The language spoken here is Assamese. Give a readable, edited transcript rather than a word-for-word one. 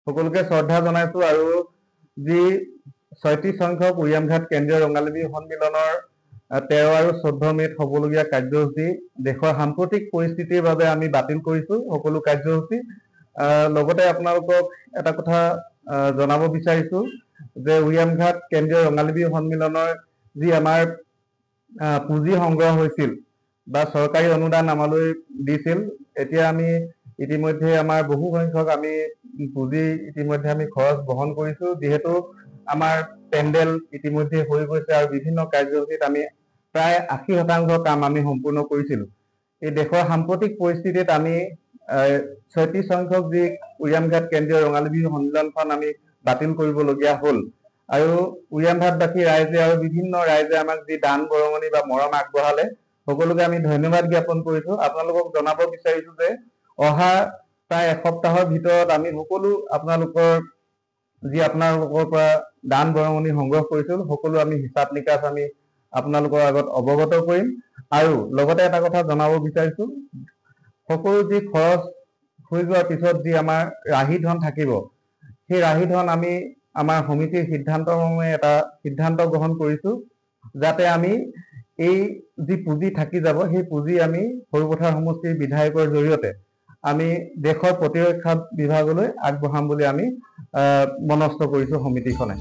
সকলোকে শ্ৰদ্ধা জনাইছো আৰু যি ৩৬ সংখ্যক উৰিয়ামঘাট কেন্দ্ৰীয় ৰঙালী বিহু সন্মিলনৰ 13 আৰু 14 মে'ত হ'বলগীয়া কাৰ্যসূচী দেশৰ সাম্প্ৰতিক পৰিস্থিতিৰ বাবে আমি বাতিল কৰিছো সকলো কাৰ্যসূচী। লগতে আপোনালোকক এটা কথা জনাব বিচাৰিছো যে উৰিয়ামঘাট কেন্দ্ৰীয় ৰঙালী বিহু সন্মিলনৰ যি আমাৰ পুঁজি সংগ্ৰহ হৈছিল বা চৰকাৰী অনুদান আমালৈ দিছিল, এতিয়া আমি ইতিমধ্যে আমাৰ বহু সংখ্যক আমি পুঁজি ইতিমধ্যে আমি খৰচ বহন কৰিছো, যিহেতু আমাৰ পেণ্ডেল ইতিমধ্যে হৈ গৈছে আৰু বিভিন্ন কাৰ্যসূচীত আমি প্ৰায় 80% কাম আমি সম্পূৰ্ণ কৰিছিলো। এই দেশৰ সাম্প্ৰতিক পৰিস্থিতিত আমি ৩৬ সংখ্যক যি উৰিয়ামঘাট কেন্দ্ৰীয় ৰঙালী বিহু সন্মিলনখন আমি বাতিল কৰিবলগীয়া হ'ল। আৰু উৰিয়ামঘাটবাসী ৰাইজে আৰু বিভিন্ন ৰাইজে আমাক যি দান বৰঙণি বা মৰম আগবঢ়ালে সকলোকে আমি ধন্যবাদ জ্ঞাপন কৰিছো। আপোনালোকক জনাব বিচাৰিছো যে অহা প্ৰায় এসপ্তাহৰ ভিতৰত আমি সকলো আপোনালোকৰ পৰা দান বৰঙণি সংগ্ৰহ কৰিছিল সকলো আমি হিচাপ নিকাচ আমি আপোনালোকৰ আগত অৱগত কৰিম। আৰু লগতে এটা কথা জনাব বিচাৰিছো, সকলো যি খৰচ হৈ যোৱাৰ পিছত যি আমাৰ ৰাহি ধন থাকিব, সেই ৰাহি ধন আমি আমাৰ সমিতিৰ সিদ্ধান্তমৰ্মে এটা সিদ্ধান্ত গ্ৰহণ কৰিছো, যাতে আমি এই যি পুঁজি থাকি যাব সেই পুঁজি আমি সৰুপথাৰ সমষ্টিৰ বিধায়কৰ জৰিয়তে আমি দেশৰ প্ৰতিৰক্ষা বিভাগলৈ আগবঢ়াম বুলি আমি মনস্থ কৰিছো সমিতিখনে।